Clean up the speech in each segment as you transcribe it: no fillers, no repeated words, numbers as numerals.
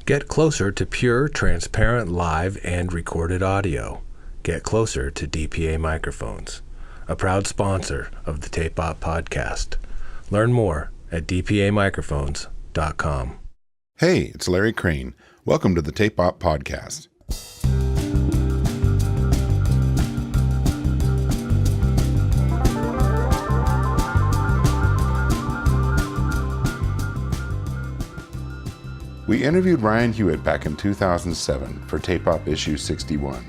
Get closer to pure, transparent live and recorded audio. Get closer to DPA microphones. A proud sponsor of the Tape Op podcast. Learn more at dpamicrophones.com. Hey, it's Larry Crane. Welcome to the Tape Op podcast. We interviewed Ryan Hewitt back in 2007 for Tape Op issue 61.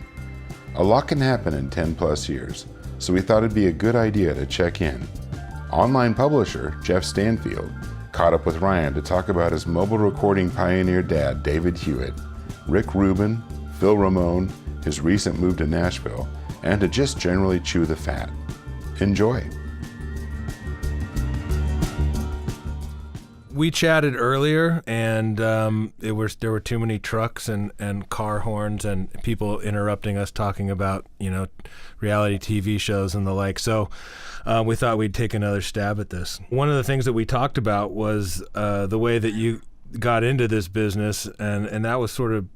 A lot can happen in 10 plus years, so we thought it'd be a good idea to check in. Online publisher Geoff Stanfield caught up with Ryan to talk about his mobile recording pioneer dad, David Hewitt, Rick Rubin, Phil Ramone, his recent move to Nashville, and to just generally chew the fat. Enjoy. We chatted earlier, and there were too many trucks and car horns and people interrupting us talking about, reality TV shows and the like. So we thought we'd take another stab at this. One of the things that we talked about was the way that you got into this business, and that was sort of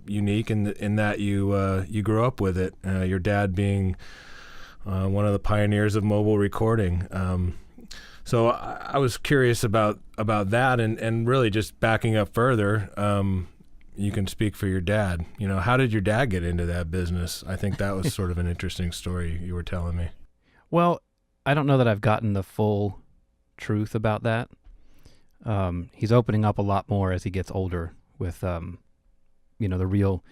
unique in that you grew up with it. Your dad being one of the pioneers of mobile recording. So I was curious about that, and really just backing up further, you can speak for your dad. How did your dad get into that business? I think that was sort of an interesting story you were telling me. Well, I don't know that I've gotten the full truth about that. He's opening up a lot more as he gets older with, the real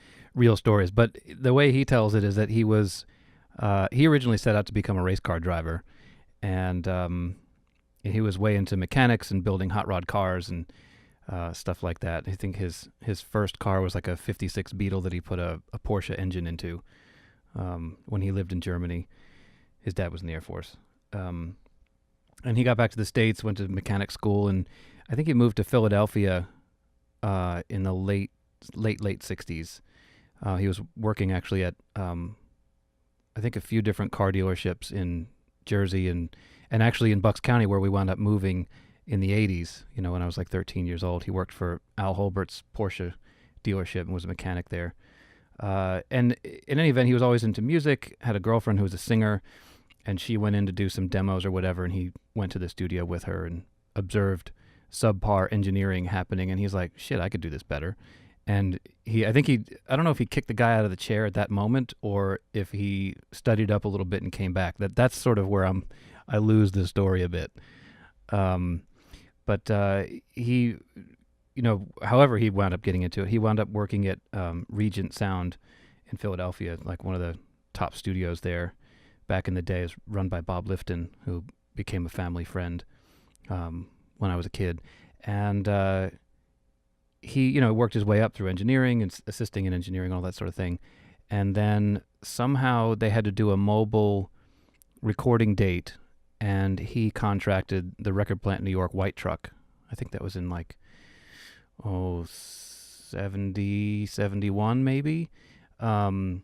stories. But the way he tells it is that he originally set out to become a race car driver, and he was way into mechanics and building hot rod cars and stuff like that. I think his first car was like a 56 Beetle that he put a Porsche engine into when he lived in Germany. His dad was in the Air Force. And he got back to the States, went to mechanic school, and I think he moved to Philadelphia in the late 60s. He was working actually at, I think, a few different car dealerships in Jersey and actually in Bucks County, where we wound up moving in the 80s, when I was like 13 years old. He worked for Al Holbert's Porsche dealership and was a mechanic there. And in any event, he was always into music, had a girlfriend who was a singer, and she went in to do some demos or whatever, and he went to the studio with her and observed subpar engineering happening, and he's like, shit, I could do this better. And I don't know if he kicked the guy out of the chair at that moment or if he studied up a little bit and came back. That's sort of where I lose the story a bit. But he, however he wound up getting into it, he wound up working at Regent Sound in Philadelphia, like one of the top studios there back in the day. It was run by Bob Lifton, who became a family friend when I was a kid. And he, worked his way up through engineering and assisting in engineering, all that sort of thing. And then somehow they had to do a mobile recording date, and he contracted the record plant in New York, White Truck. I think that was in 70, 71 maybe. And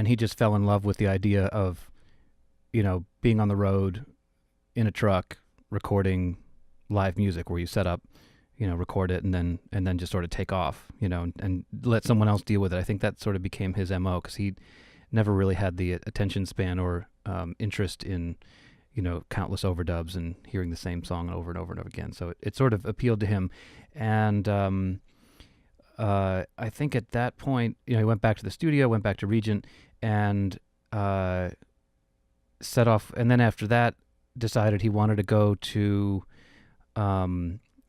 he just fell in love with the idea of, being on the road in a truck recording live music where you set up, record it and then just sort of take off, and let someone else deal with it. I think that sort of became his MO, because he never really had the attention span or interest in, countless overdubs and hearing the same song over and over and over again. So it sort of appealed to him. And I think at that point, he went back to the studio, went back to Regent, and set off. And then after that, decided he wanted to go to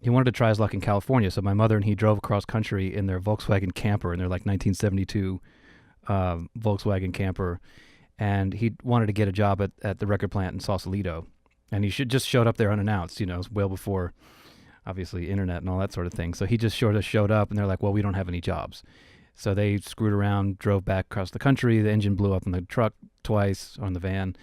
he wanted to try his luck in California. So my mother and he drove across country in their Volkswagen camper, in their 1972 Volkswagen camper. And he wanted to get a job at the record plant in Sausalito. And he just showed up there unannounced, well before, obviously, internet and all that sort of thing. So he just sort of showed up, and they're like, well, we don't have any jobs. So they screwed around, drove back across the country. The engine blew up in the truck twice, on the van.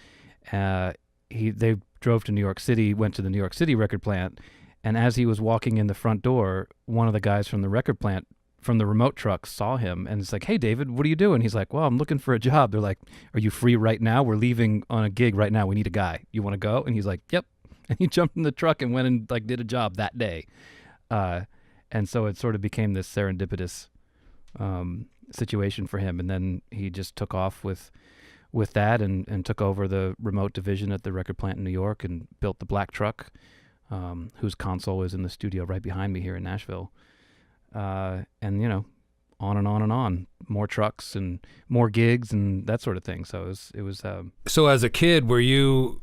They drove to New York City, went to the New York City record plant, and as he was walking in the front door, one of the guys from the record plant, from the remote truck, saw him, and it's like, hey, David, what are you doing? He's like, well, I'm looking for a job. They're like, are you free right now? We're leaving on a gig right now. We need a guy. You want to go? And he's like, yep. And he jumped in the truck and went and did a job that day. And so it sort of became this serendipitous situation for him. And then he just took off with that and took over the remote division at the record plant in New York and built the black truck, whose console is in the studio right behind me here in Nashville. And, on and on and on, more trucks and more gigs and that sort of thing. So it was. So as a kid, were you,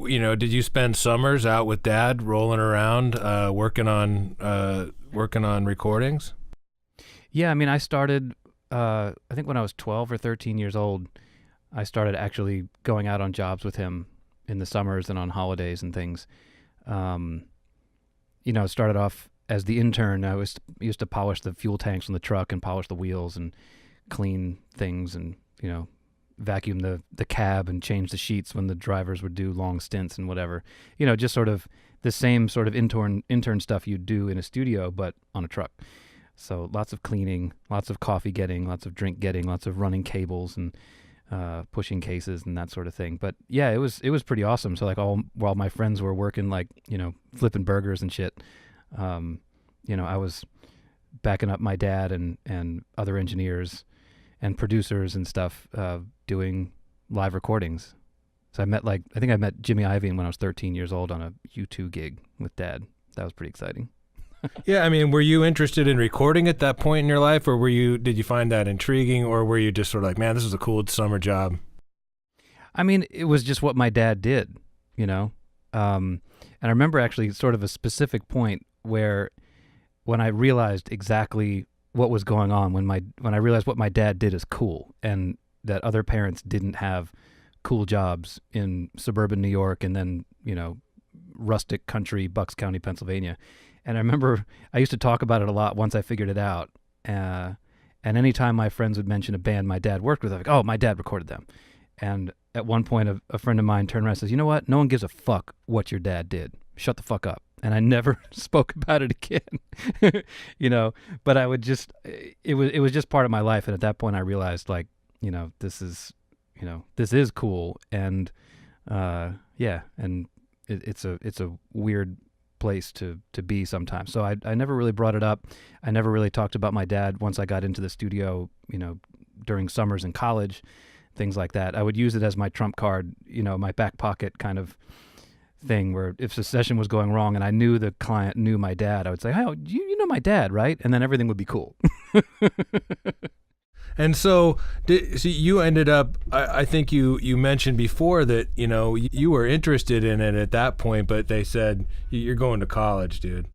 did you spend summers out with Dad rolling around, working on recordings? Yeah, I mean, I started, I think when I was 12 or 13 years old, I started actually going out on jobs with him in the summers and on holidays and things. Started off as the intern. I used to polish the fuel tanks on the truck and polish the wheels and clean things and, vacuum the cab and change the sheets when the drivers would do long stints and whatever. Just sort of the same sort of intern stuff you'd do in a studio, but on a truck. So lots of cleaning, lots of coffee getting, lots of drink getting, lots of running cables and pushing cases and that sort of thing. But yeah, it was pretty awesome. So like while my friends were working like, flipping burgers and shit, I was backing up my dad and other engineers and producers and stuff, doing live recordings. So I think I met Jimmy Iovine when I was 13 years old on a U2 gig with Dad. That was pretty exciting. Yeah, I mean, were you interested in recording at that point in your life, or did you find that intriguing, or were you just sort of like, man, this is a cool summer job? I mean, it was just what my dad did, And I remember actually sort of a specific point where when I realized exactly what was going on, when I realized what my dad did is cool and that other parents didn't have cool jobs in suburban New York and then, rustic country, Bucks County, Pennsylvania. And I remember I used to talk about it a lot once I figured it out. And anytime my friends would mention a band my dad worked with, I'd be like, oh, my dad recorded them. And at one point, a friend of mine turned around and says, you know what? No one gives a fuck what your dad did. Shut the fuck up. And I never spoke about it again, but I would just, it was just part of my life. And at that point I realized this is cool. And, and it's a weird place to be sometimes. So I never really brought it up. I never really talked about my dad once I got into the studio, during summers in college, things like that. I would use it as my trump card, my back pocket kind of thing, where if the session was going wrong and I knew the client knew my dad, I would say, "Oh, you know my dad, right?" And then everything would be cool. And so you ended up, I think you mentioned before that, you were interested in it at that point, but they said, you're going to college, dude.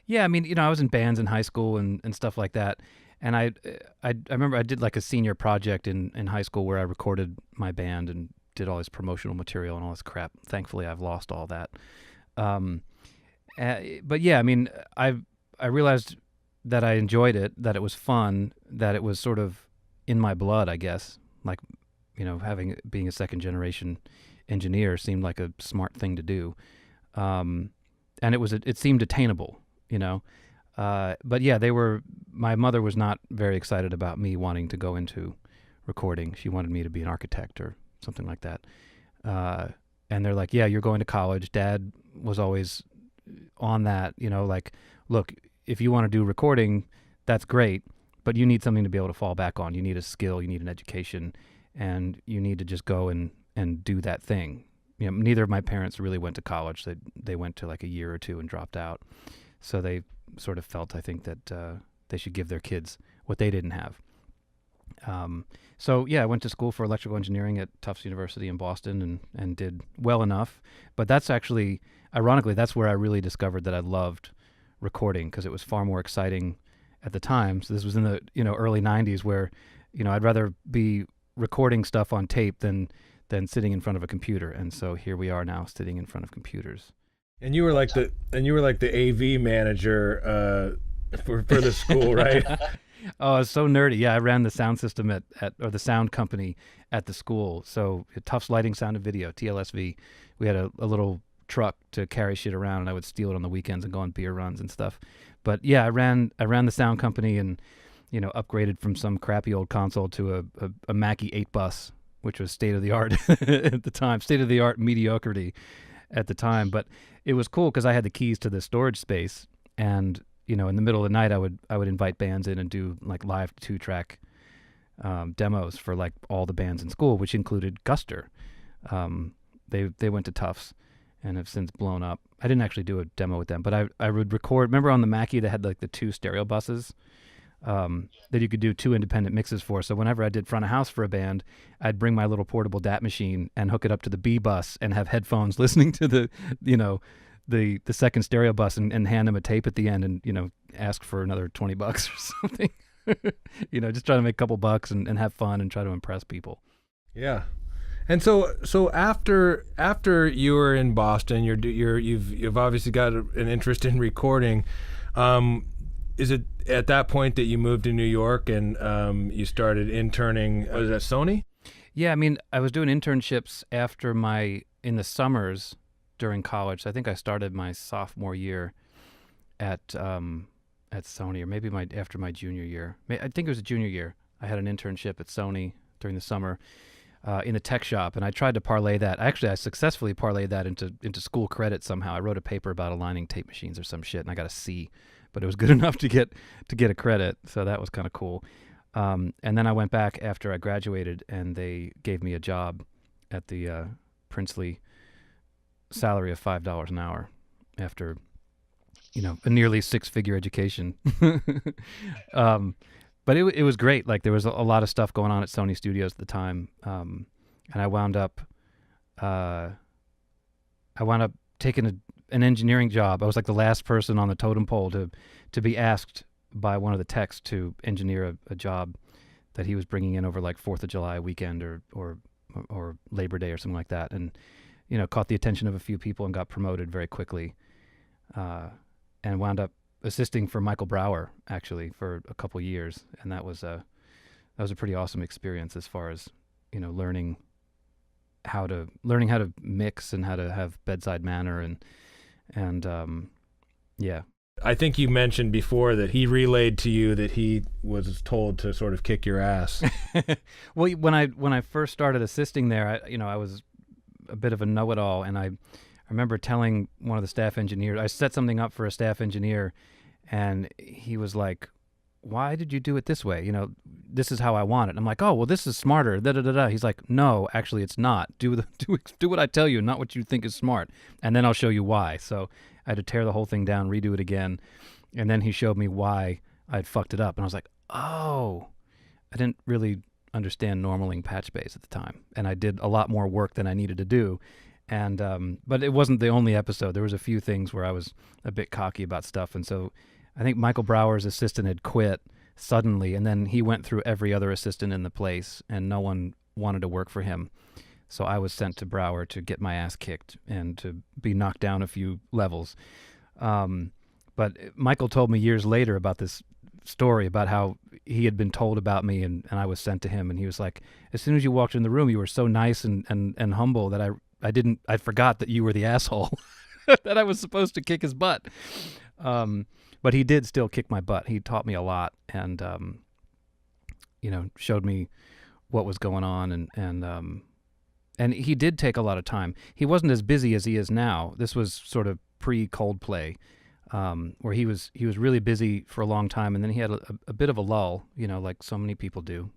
Yeah, I mean, I was in bands in high school and stuff like that. And I remember I did like a senior project in high school where I recorded my band and did all this promotional material and all this crap. Thankfully, I've lost all that. But yeah, I mean, I realized that I enjoyed it, that it was fun, that it was sort of in my blood, I guess. Like, being a second generation engineer seemed like a smart thing to do. And it seemed attainable, But yeah, my mother was not very excited about me wanting to go into recording. She wanted me to be an architect or something like that. And they're like, yeah, you're going to college. Dad was always on that, look, if you want to do recording, that's great, but you need something to be able to fall back on. You need a skill, you need an education, and you need to just go and do that thing. Neither of my parents really went to college. They went to like a year or two and dropped out. So they sort of felt, I think, that they should give their kids what they didn't have. So yeah, I went to school for electrical engineering at Tufts University in Boston and did well enough. But that's actually, ironically, that's where I really discovered that I loved recording, because it was far more exciting at the time. So this was in the early 90s, where I'd rather be recording stuff on tape than sitting in front of a computer. And so here we are now, sitting in front of computers. And you were like the AV manager for the school, right? Oh, it's so nerdy. Yeah, I ran the sound system or the sound company at the school. So Tufts Lighting, Sound and Video, TLSV. We had a little truck to carry shit around, and I would steal it on the weekends and go on beer runs and stuff. But yeah, I ran the sound company and upgraded from some crappy old console to a Mackie 8 bus, which was state of the art at the time, state of the art mediocrity at the time. But it was cool because I had the keys to the storage space, and in the middle of the night, I would invite bands in and do like live 2-track demos for like all the bands in school, which included Guster. They went to Tufts and have since blown up. I didn't actually do a demo with them, but I would record. Remember on the Mackie that had like the 2 stereo buses that you could do 2 independent mixes for. So whenever I did front of house for a band, I'd bring my little portable DAT machine and hook it up to the B bus and have headphones listening to the second stereo bus and hand them a tape at the end and ask for another $20 or something. Just try to make a couple bucks and have fun and try to impress people. Yeah. And so after you were in Boston, you've obviously got an interest in recording. Is it at that point that you moved to New York and you started interning? Was it at Sony? Yeah, I mean, I was doing internships in the summers during college. So I think I started my sophomore year at Sony, or maybe after my junior year. I think it was a junior year. I had an internship at Sony during the summer. In a tech shop, and I tried to parlay that. Actually, I successfully parlayed that into school credit somehow. I wrote a paper about aligning tape machines or some shit, and I got a C, but it was good enough to get a credit, so that was kind of cool. And then I went back after I graduated, and they gave me a job at the princely salary of $5 an hour after, a nearly 6-figure education. But it was great. Like there was a lot of stuff going on at Sony Studios at the time, and I wound up taking an engineering job. I was like the last person on the totem pole to be asked by one of the techs to engineer a job that he was bringing in over like 4th of July weekend or Labor Day or something like that, and caught the attention of a few people and got promoted very quickly, and wound up assisting for Michael Brower actually for a couple years, and that was a pretty awesome experience as far as learning how to mix and how to have bedside manner and yeah. I think you mentioned before that he relayed to you that he was told to sort of kick your ass. Well, when I first started assisting there, I was a bit of a know-it-all, and I remember telling one of the staff engineers, I set something up for a staff engineer, and he was like, "Why did you do it this way? This is how I want it." And I'm like, "Oh, well, this is smarter." Da da da da. He's like, "No, actually, it's not. Do what I tell you, not what you think is smart, and then I'll show you why." So I had to tear the whole thing down, redo it again, and then he showed me why I'd fucked it up, and I was like, "Oh, I didn't really understand normaling patch bass at the time, and I did a lot more work than I needed to do." And but it wasn't the only episode. There was a few things where I was a bit cocky about stuff, and so I think Michael Brower's assistant had quit suddenly, and then he went through every other assistant in the place, and no one wanted to work for him. So I was sent to Brower to get my ass kicked and to be knocked down a few levels. But Michael told me years later about this story about how he had been told about me, and I was sent to him, and he was like, "As soon as you walked in the room, you were so nice and humble that I forgot that you were the asshole that I was supposed to kick his butt." But he did still kick my butt. He taught me a lot, and showed me what was going on, and he did take a lot of time. He wasn't as busy as he is now. This was sort of pre-Coldplay, where he was really busy for a long time, and then he had a bit of a lull, like so many people do.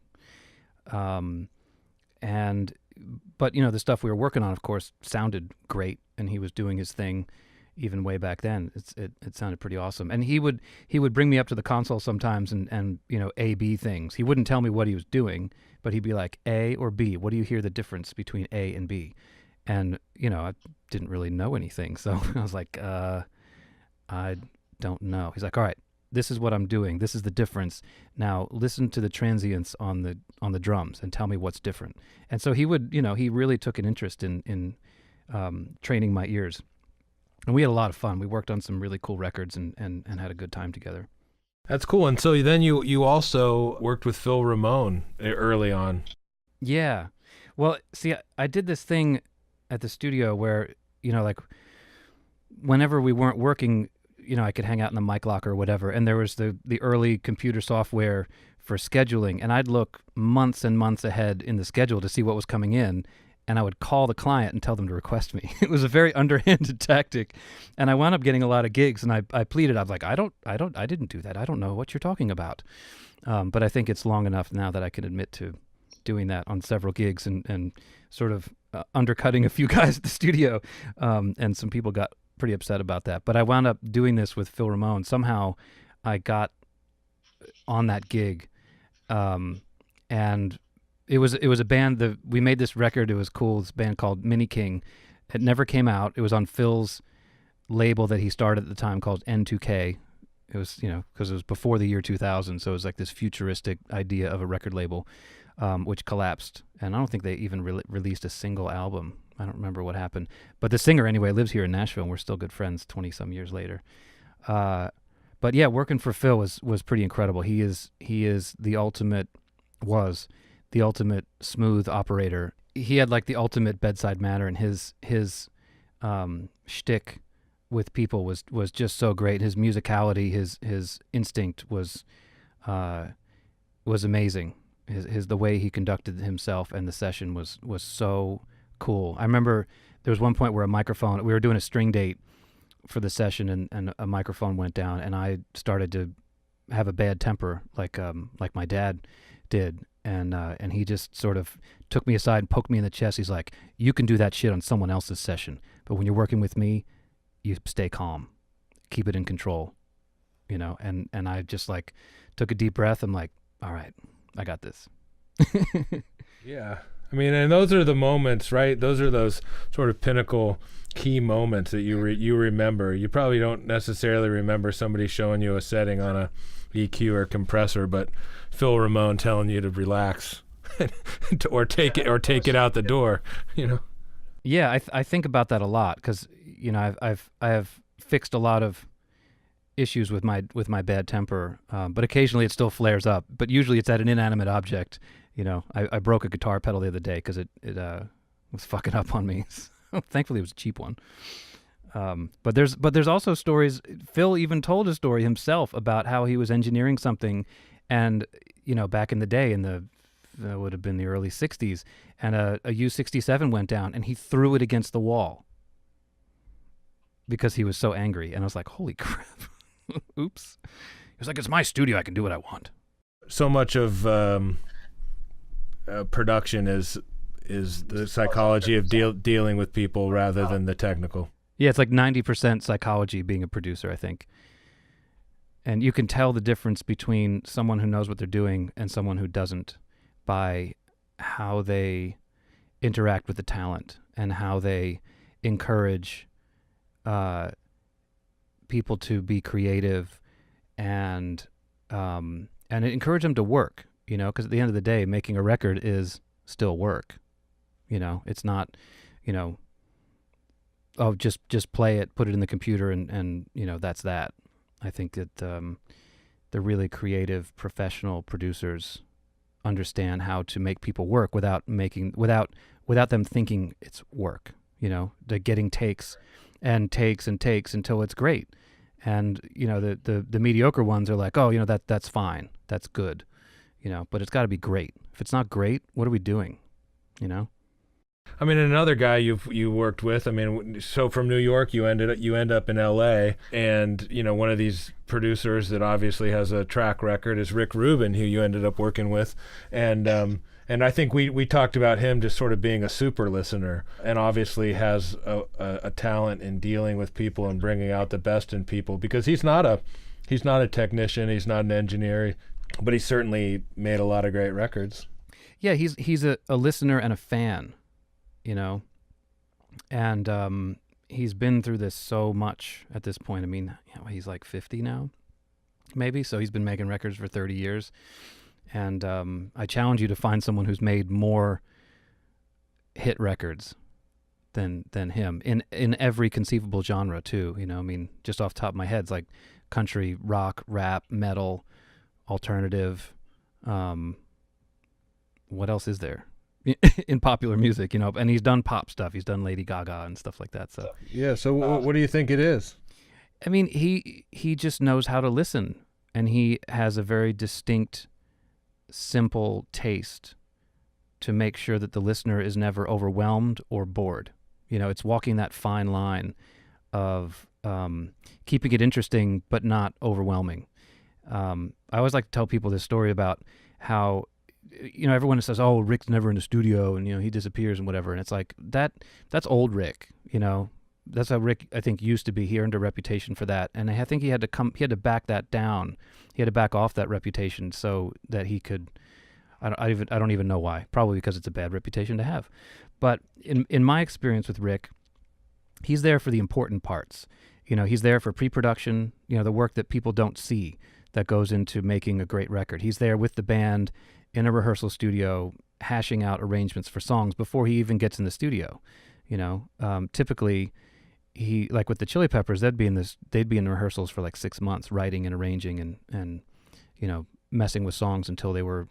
But the stuff we were working on, of course, sounded great, and he was doing his thing even way back then. It sounded pretty awesome. And he would bring me up to the console sometimes and A-B things. He wouldn't tell me what he was doing, but he'd be like, A or B, what do you hear the difference between A and B? And, I didn't really know anything. So I was like, I don't know. He's like, all right, this is what I'm doing. This is the difference. Now listen to the transients on the drums and tell me what's different. And so he would, he really took an interest in training my ears. And we had a lot of fun. We worked on some really cool records and had a good time together. That's cool. And so then you also worked with Phil Ramone early on. Yeah. Well, see, I did this thing at the studio where, like whenever we weren't working, I could hang out in the mic locker or whatever, and there was the early computer software for scheduling, and I'd look months and months ahead in the schedule to see what was coming in, and I would call the client and tell them to request me. It was a very underhanded tactic, and I wound up getting a lot of gigs. And I pleaded. I was like, I didn't do that. I don't know what you're talking about. But I think it's long enough now that I can admit to doing that on several gigs and sort of undercutting a few guys at the studio. And some people got pretty upset about that. But I wound up doing this with Phil Ramone. Somehow I got on that gig, and it was a band we made this record. It was cool. This band called Mini King. It never came out. It was on Phil's label that he started at the time called N2K. It was, because it was before the year 2000, so it was like this futuristic idea of a record label, which collapsed. And I don't think they even released a single album. I don't remember what happened. But the singer, anyway, lives here in Nashville, and we're still good friends 20-some years later. But yeah, working for Phil was pretty incredible. He was the ultimate smooth operator. He had like the ultimate bedside manner, and his shtick with people was just so great. His musicality, his instinct was amazing. The way he conducted himself and the session was so cool. I remember there was one point where we were doing a string date for the session, and a microphone went down, and I started to have a bad temper like my dad did, and he just sort of took me aside and poked me in the chest. He's like, "You can do that shit on someone else's session, but when you're working with me, you stay calm, keep it in control," and I just like took a deep breath. I'm like, all right, I got this. Yeah. I mean, and those are the moments, right? Those are those sort of pinnacle key moments that you remember. You probably don't necessarily remember somebody showing you a setting on a EQ or compressor, but Phil Ramone telling you to relax or take it out the door, Yeah, I think about that a lot because I have fixed a lot of issues with my bad temper, but occasionally it still flares up. But usually it's at an inanimate object. I broke a guitar pedal the other day because it was fucking up on me. Thankfully, it was a cheap one. But there's also stories. Phil even told a story himself about how he was engineering something, and back in the day, that would have been the early '60s, and a U-67 went down, and he threw it against the wall because he was so angry. And I was like, holy crap! Oops. He was like, it's my studio. I can do what I want. So much of production is the psychology of dealing with people rather than the technical. Yeah, it's like 90% psychology being a producer, I think. And you can tell the difference between someone who knows what they're doing and someone who doesn't by how they interact with the talent and how they encourage people to be creative and encourage them to work, because at the end of the day, making a record is still work. It's not, oh, just play it, put it in the computer, and that's that. I think that the really creative, professional producers understand how to make people work without them thinking it's work. They're getting takes and takes and takes until it's great. And the mediocre ones are like, oh, that's fine, that's good, but it's got to be great. If it's not great, what are we doing? I mean, another guy you worked with. I mean, so from New York, you end up in L.A. and one of these producers that obviously has a track record is Rick Rubin, who you ended up working with, and I think we talked about him just sort of being a super listener, and obviously has a talent in dealing with people and bringing out the best in people, because he's not a technician, he's not an engineer, but he certainly made a lot of great records. Yeah, he's a listener and a fan. And he's been through this so much at this point. I mean, he's like 50 now, maybe. So he's been making records for 30 years. And I challenge you to find someone who's made more hit records than him in every conceivable genre too. I mean, just off the top of my head, it's like country, rock, rap, metal, alternative. What else is there in popular music? And he's done pop stuff. He's done Lady Gaga and stuff like that. So yeah. So what do you think it is? I mean, he just knows how to listen, and he has a very distinct, simple taste to make sure that the listener is never overwhelmed or bored. It's walking that fine line of keeping it interesting but not overwhelming. I always like to tell people this story about how, everyone says, "Oh, Rick's never in the studio, and he disappears and whatever." And it's like that's old Rick. That's how Rick, I think, used to be. He earned a reputation for that, and I think he had to back that down. He had to back off that reputation so that he could. I don't even know why. Probably because it's a bad reputation to have. But in my experience with Rick, he's there for the important parts. He's there for pre-production. The work that people don't see that goes into making a great record. He's there with the band in a rehearsal studio, hashing out arrangements for songs before he even gets in the studio. Typically, he, like with the Chili Peppers, they'd be in rehearsals for like 6 months, writing and arranging and messing with songs until they were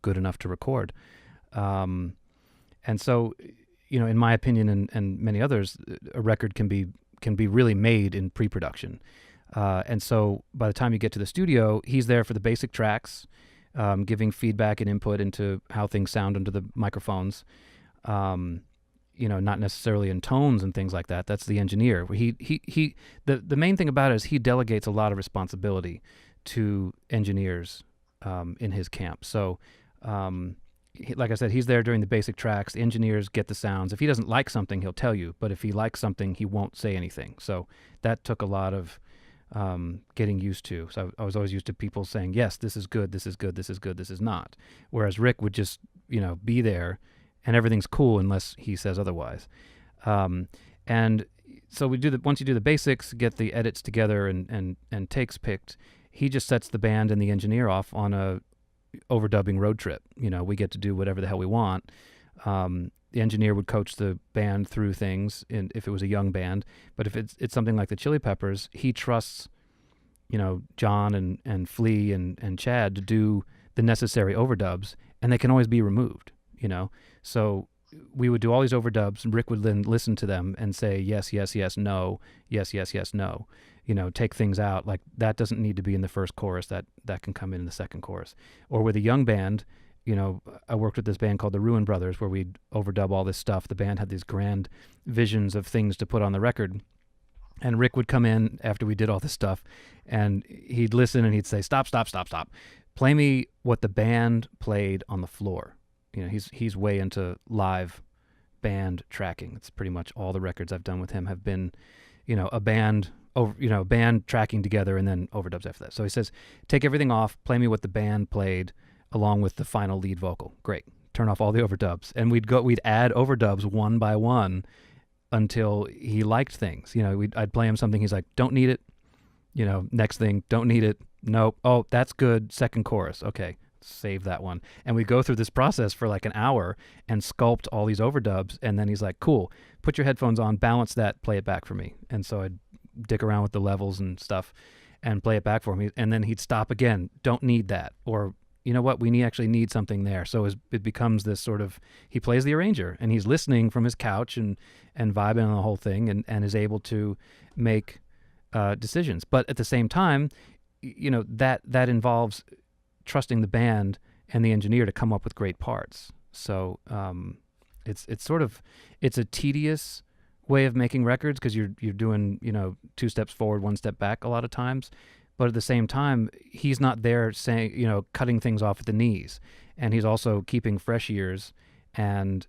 good enough to record. And so, in my opinion and many others, a record can be really made in pre-production. And so by the time you get to the studio, he's there for the basic tracks, giving feedback and input into how things sound under the microphones. Not necessarily in tones and things like that. That's the engineer. The main thing about it is he delegates a lot of responsibility to engineers in his camp. So, like I said, he's there during the basic tracks. The engineers get the sounds. If he doesn't like something, he'll tell you. But if he likes something, he won't say anything. So that took a lot of getting used to. So I was always used to people saying, yes, this is good, this is good, this is good, this is not. Whereas Rick would just, be there and everything's cool unless he says otherwise. And so once you do the basics, get the edits together and takes picked, he just sets the band and the engineer off on a overdubbing road trip. We get to do whatever the hell we want. The engineer would coach the band through things, if it was a young band. But if it's something like the Chili Peppers, he trusts, John and Flea and Chad to do the necessary overdubs, and they can always be removed. So we would do all these overdubs, and Rick would then listen to them and say yes, yes, yes, no, yes, yes, yes, no. Take things out, like that doesn't need to be in the first chorus, that can come in the second chorus. Or with a young band, I worked with this band called the Rubin Brothers, where we'd overdub all this stuff. The band had these grand visions of things to put on the record. And Rick would come in after we did all this stuff, and he'd listen and he'd say, stop. Play me what the band played on the floor. He's way into live band tracking. It's pretty much all the records I've done with him have been, a band tracking together and then overdubs after that. So he says, take everything off, play me what the band played along with the final lead vocal. Great. Turn off all the overdubs. And we'd add overdubs one by one until he liked things. I'd play him something, he's like, don't need it. Next thing, don't need it. Nope. Oh, that's good. Second chorus. Okay. Save that one. And we go through this process for like an hour and sculpt all these overdubs. And then he's like, cool, put your headphones on, balance that, play it back for me. And so I'd dick around with the levels and stuff and play it back for me. And then he'd stop again. Don't need that. Or, you know what, we actually need something there. So it becomes this sort of, he plays the arranger and he's listening from his couch and vibing on the whole thing and is able to make decisions. But at the same time, that involves trusting the band and the engineer to come up with great parts. So it's a tedious way of making records because you're doing 2 steps forward, 1 step back a lot of times. But at the same time, he's not there saying cutting things off at the knees, and he's also keeping fresh ears, and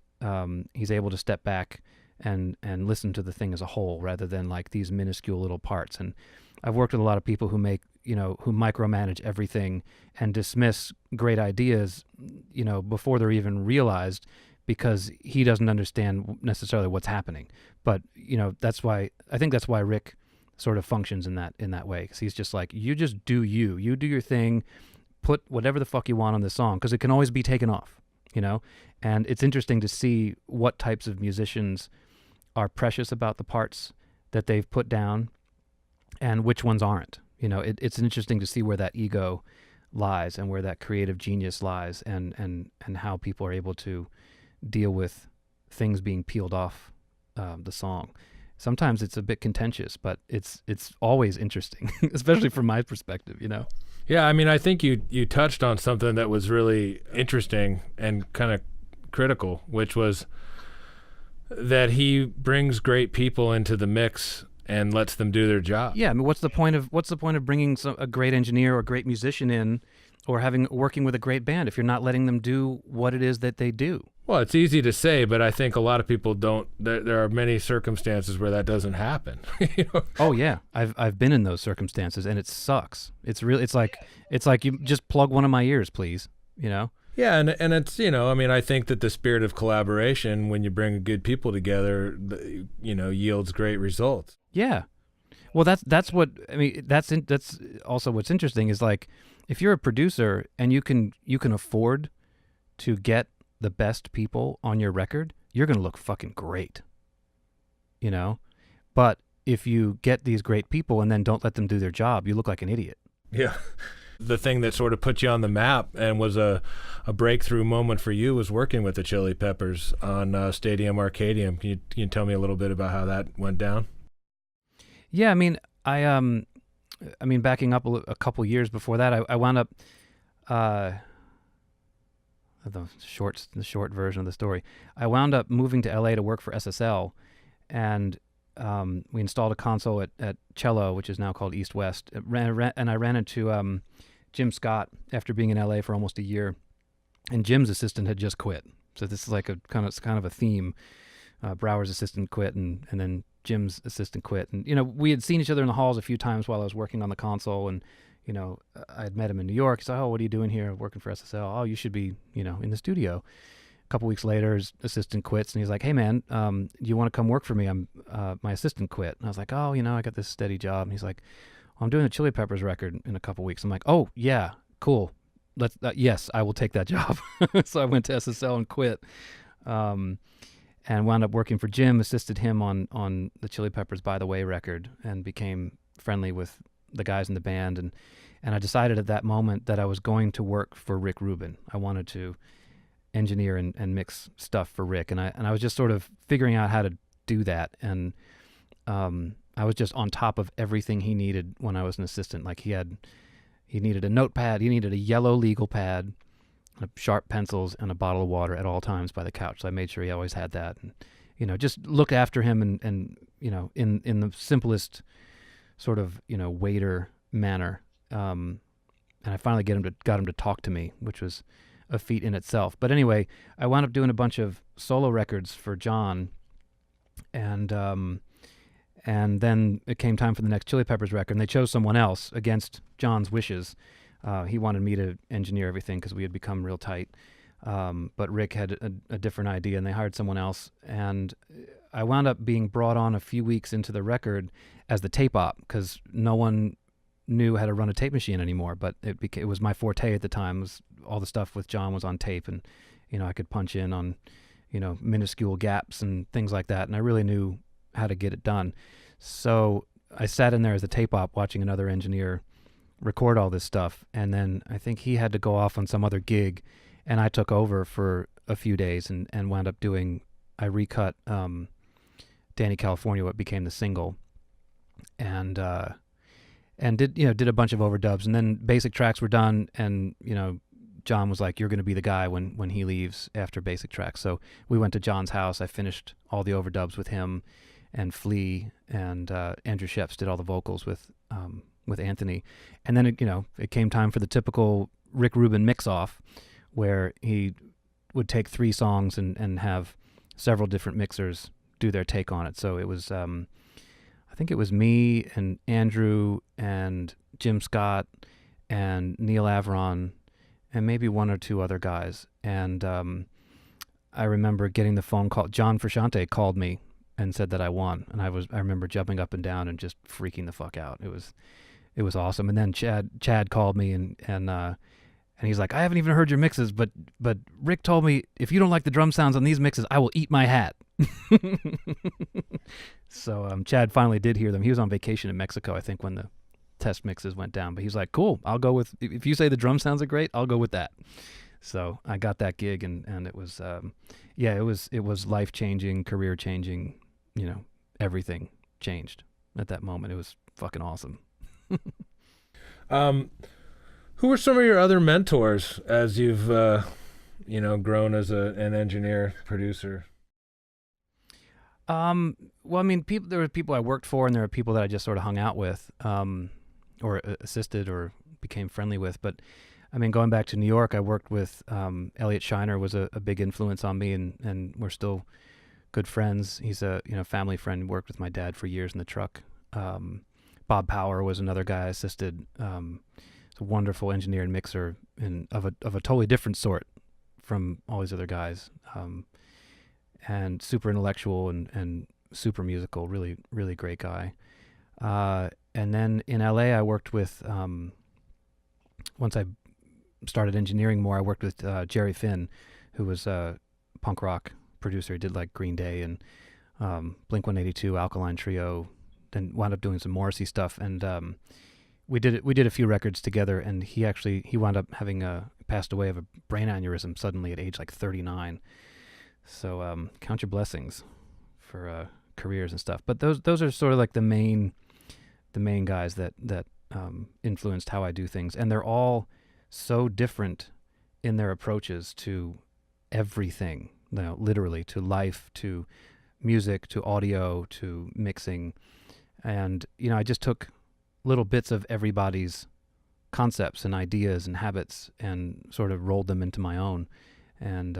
he's able to step back and listen to the thing as a whole rather than like these minuscule little parts. And I've worked with a lot of people who make who micromanage everything and dismiss great ideas, before they're even realized because he doesn't understand necessarily what's happening. But, that's why Rick sort of functions in that way. Because he's just like, you just do you do your thing, put whatever the fuck you want on the song, because it can always be taken off, And it's interesting to see what types of musicians are precious about the parts that they've put down and which ones aren't. It's interesting to see where that ego lies and where that creative genius lies and how people are able to deal with things being peeled off the song. Sometimes it's a bit contentious, but it's always interesting, especially from my perspective, Yeah, I mean, I think you touched on something that was really interesting and kind of critical, which was that he brings great people into the mix and lets them do their job. Yeah, I mean, what's the point of bringing a great engineer or a great musician in, or working with a great band if you're not letting them do what it is that they do? Well, it's easy to say, but I think a lot of people don't. There are many circumstances where that doesn't happen. You know? Oh yeah, I've been in those circumstances, and it sucks. It's like you just plug one of my ears, please. You know. Yeah, and it's, I mean, I think that the spirit of collaboration, when you bring good people together, yields great results. Yeah. Well, that's what I mean. That's also what's interesting is, like, if you're a producer and you can afford to get the best people on your record, you're going to look fucking great. You know? But if you get these great people and then don't let them do their job, you look like an idiot. Yeah. The thing that sort of put you on the map and was a breakthrough moment for you was working with the Chili Peppers on Stadium Arcadium. Can you tell me a little bit about how that went down? Yeah, I mean, backing up a couple years before that, I wound up the short version of the story. I wound up moving to LA to work for SSL, and we installed a console at Cello, which is now called East West. And I ran into Jim Scott after being in LA for almost a year, and Jim's assistant had just quit. So this is like a kind of a theme. Brower's assistant quit, and then Jim's assistant quit. And, we had seen each other in the halls a few times while I was working on the console, and, I had met him in New York. He said, "Oh, what are you doing here working for SSL? Oh, you should be, in the studio." A couple weeks later, his assistant quits, and he's like, "Hey, man, do you want to come work for me? My assistant quit." And I was like, "Oh, I got this steady job." And he's like, "I'm doing the Chili Peppers record in a couple weeks." I'm like, "Oh, yeah, cool. Yes, I will take that job." So I went to SSL and quit. And wound up working for Jim, assisted him on the Chili Peppers By the Way record, and became friendly with the guys in the band. And I decided at that moment that I was going to work for Rick Rubin. I wanted to engineer and mix stuff for Rick, and I was just sort of figuring out how to do that. And I was just on top of everything he needed when I was an assistant. Like, he needed a notepad, he needed a yellow legal pad, sharp pencils, and a bottle of water at all times by the couch. So I made sure he always had that, and just looked after him, and in the simplest sort of waiter manner. And I finally got him to talk to me, which was a feat in itself. But anyway, I wound up doing a bunch of solo records for John, and then it came time for the next Chili Peppers record, and they chose someone else against John's wishes. He wanted me to engineer everything because we had become real tight. But Rick had a different idea, and they hired someone else. And I wound up being brought on a few weeks into the record as the tape op, because no one knew how to run a tape machine anymore. But it was my forte at the time. Was all the stuff with John was on tape, and I could punch in on minuscule gaps and things like that. And I really knew how to get it done. So I sat in there as a tape op watching another engineer record all this stuff, and then I think he had to go off on some other gig, and I took over for a few days and wound up I recut Danny California, what became the single, and did a bunch of overdubs, and then basic tracks were done, and John was like, "You're going to be the guy when he leaves after basic tracks." So we went to John's house. I finished all the overdubs with him and Flea, and Andrew Sheps did all the vocals with Anthony. And then it came time for the typical Rick Rubin mix-off, where he would take 3 songs and have several different mixers do their take on it. So it was, I think it was me and Andrew and Jim Scott and Neil Avron and maybe 1 or 2 other guys. And I remember getting the phone call. John Frusciante called me and said that I won, and I remember jumping up and down and just freaking the fuck out. It was awesome. And then Chad called me and he's like, "I haven't even heard your mixes, but Rick told me if you don't like the drum sounds on these mixes, I will eat my hat." So Chad finally did hear them. He was on vacation in Mexico, I think, when the test mixes went down. But he's like, "Cool, I'll go with, if you say the drum sounds are great, I'll go with that." So I got that gig, and it was it was life-changing, career-changing. Everything changed at that moment. It was fucking awesome. Who were some of your other mentors as you've grown as an engineer, producer? Well, I mean, there were people I worked for, and there were people that I just sort of hung out with, or assisted or became friendly with. But I mean, going back to New York, I worked with Elliot Shiner was a big influence on me, and we're still good friends. He's a family friend. Worked with my dad for years in the truck. Bob Power was another guy I assisted. He's a wonderful engineer and mixer, and of a totally different sort from all these other guys. And super intellectual and super musical, really, really great guy. And then in LA, I worked with, once I started engineering more, I worked with Jerry Finn, who was a punk rock producer. He did like Green Day and Blink-182, Alkaline Trio, then wound up doing some Morrissey stuff. And we did a few records together, and he wound up having passed away of a brain aneurysm suddenly at age like 39. So count your blessings for careers and stuff. But those are sort of like the main guys that influenced how I do things, and they're all so different in their approaches to everything. Literally to life, to music, to audio, to mixing, and I just took little bits of everybody's concepts and ideas and habits and sort of rolled them into my own, and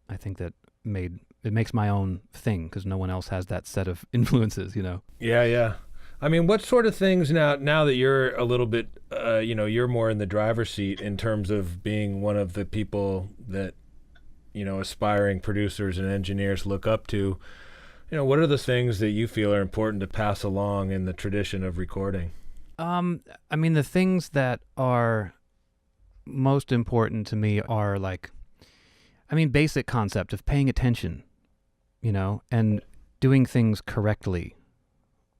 I think that it makes my own thing because no one else has that set of influences, Yeah. I mean, what sort of things now that you're a little bit, you're more in the driver's seat in terms of being one of the people that, aspiring producers and engineers look up to, what are the things that you feel are important to pass along in the tradition of recording? I mean, the things that are most important to me are basic concept of paying attention, and doing things correctly.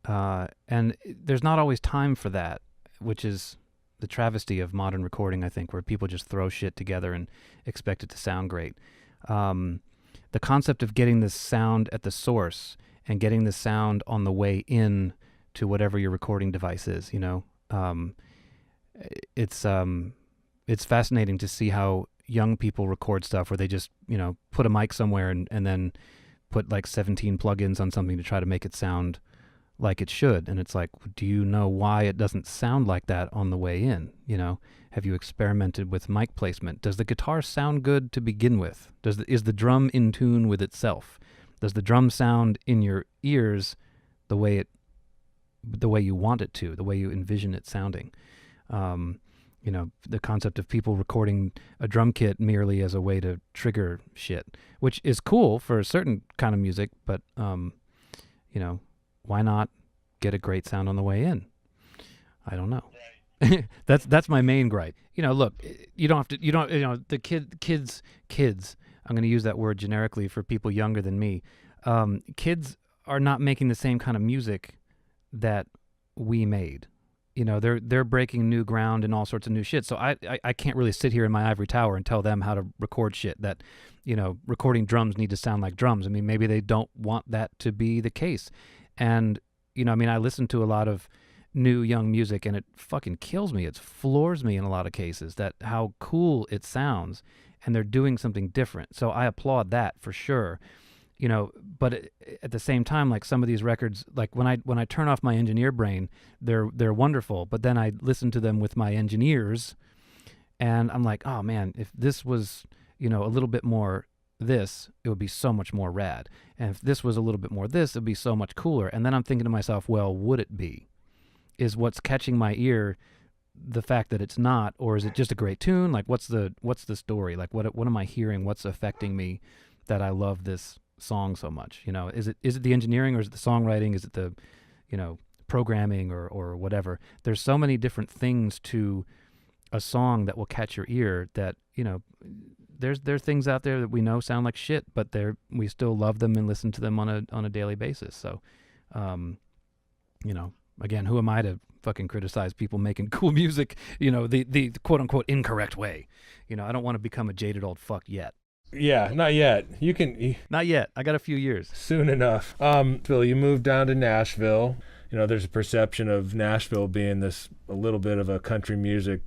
And there's not always time for that, which is the travesty of modern recording, I think, where people just throw shit together and expect it to sound great. The concept of getting the sound at the source and getting the sound on the way in to whatever your recording device is, it's fascinating to see how young people record stuff where they just, put a mic somewhere and then put like 17 plugins on something to try to make it sound like it should. And it's like, do you know why it doesn't sound like that on the way in? Have you experimented with mic placement? Does the guitar sound good to begin with? Is the drum in tune with itself? Does the drum sound in your ears the way you want it to, the way you envision it sounding? The concept of people recording a drum kit merely as a way to trigger shit, which is cool for a certain kind of music, but why not get a great sound on the way in? I don't know. That's my main gripe. Look, you don't have to, the kids, I'm going to use that word generically for people younger than me. Kids are not making the same kind of music that we made. They're breaking new ground and all sorts of new shit. So I can't really sit here in my ivory tower and tell them how to record shit that, recording drums need to sound like drums. I mean, maybe they don't want that to be the case. And, I listen to a lot of new young music and it fucking kills me. It floors me in a lot of cases that how cool it sounds, and they're doing something different. So I applaud that for sure. But at the same time, like some of these records, like when I turn off my engineer brain, they're wonderful. But then I listen to them with my engineers, and I'm like, oh man, if this was, a little bit more this, it would be so much more rad. And if this was a little bit more this, it'd be so much cooler. And then I'm thinking to myself, well, would it be? Is what's catching my ear the fact that it's not, or is it just a great tune? Like, what's the story? Like, what am I hearing? What's affecting me that I love this song so much? Is it the engineering, or is it the songwriting? Is it the, programming or whatever? There's so many different things to a song that will catch your ear that, there's things out there that we know sound like shit, but we still love them and listen to them on a daily basis. So, again, who am I to fucking criticize people making cool music, the quote unquote incorrect way? I don't want to become a jaded old fuck yet. Yeah, not yet. You can... Not yet. I got a few years. Soon enough. Phil, you moved down to Nashville. There's a perception of Nashville being a little bit of a country music,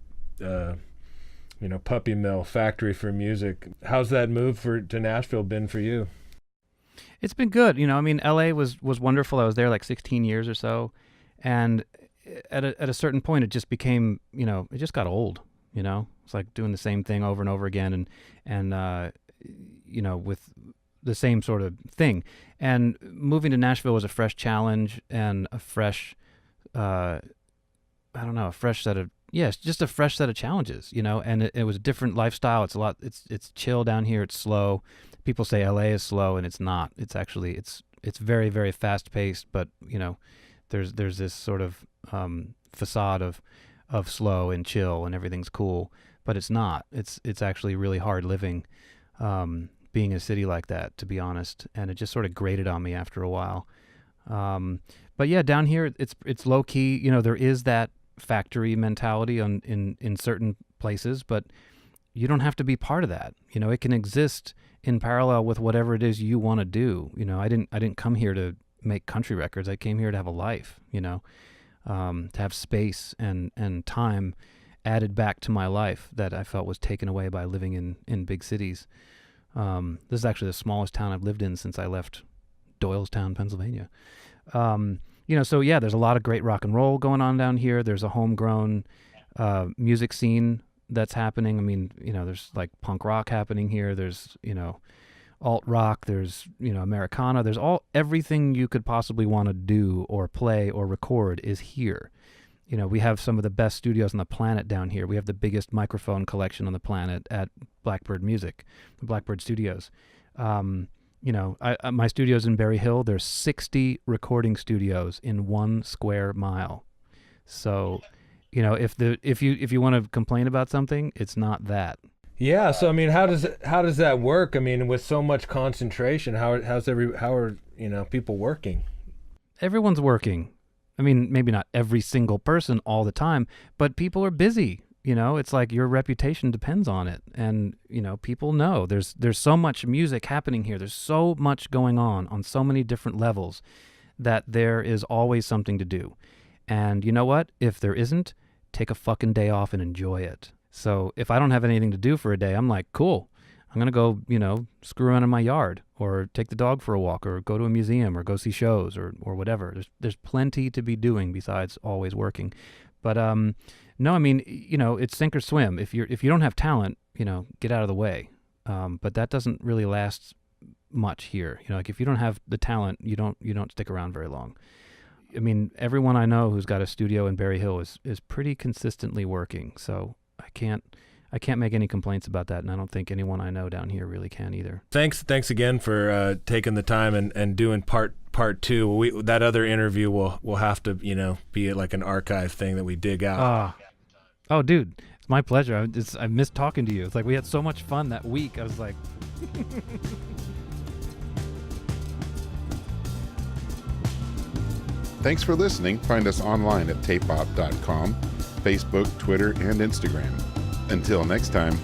puppy mill, factory for music. How's that move to Nashville been for you? It's been good. I mean, LA was wonderful. I was there like 16 years or so. And at a certain point, it just became, it just got old, It's like doing the same thing over and over again and with the same sort of thing. And moving to Nashville was a fresh challenge and a fresh, a fresh set of, just a fresh set of challenges, and it was a different lifestyle. It's chill down here. It's slow. People say LA is slow, and it's not. It's actually, it's very, very fast paced, but there's this sort of facade of slow and chill and everything's cool, but it's not. It's actually really hard living, being in a city like that, to be honest. And it just sort of grated on me after a while. But yeah, down here it's low key. There is that factory mentality in certain places, but you don't have to be part of that. It can exist in parallel with whatever it is you want to do. I didn't come here to make country records. I came here to have a life, to have space and time added back to my life that I felt was taken away by living in big cities. This is actually the smallest town I've lived in since I left Doylestown, Pennsylvania. So yeah, there's a lot of great rock and roll going on down here. There's a homegrown music scene that's happening. I mean, there's like punk rock happening here. There's, alt rock. There's, Americana. There's everything you could possibly want to do or play or record is here. We have some of the best studios on the planet down here. We have the biggest microphone collection on the planet at Blackbird Music, the Blackbird Studios. My studio's in Berry Hill. There's 60 recording studios in 1 square mile. So, if you want to complain about something, it's not that. Yeah. So I mean, how does that work? I mean, with so much concentration, how are people working? Everyone's working. I mean, maybe not every single person all the time, but people are busy. It's like your reputation depends on it. And, people know there's so much music happening here. There's so much going on so many different levels that there is always something to do. And you know what? If there isn't, take a fucking day off and enjoy it. So if I don't have anything to do for a day, I'm like, cool. I'm going to go, screw around in my yard or take the dog for a walk or go to a museum or go see shows or whatever. There's plenty to be doing besides always working. But, no, I mean, it's sink or swim. If you don't have talent, get out of the way. But that doesn't really last much here. Like if you don't have the talent, you don't stick around very long. I mean, everyone I know who's got a studio in Berry Hill is pretty consistently working. So I can't make any complaints about that, and I don't think anyone I know down here really can either. Thanks again for taking the time and doing part 2. That other interview will have to be like an archive thing that we dig out. Oh, dude, it's my pleasure. I missed talking to you. It's like we had so much fun that week. I was like. Thanks for listening. Find us online at tapop.com, Facebook, Twitter, and Instagram. Until next time.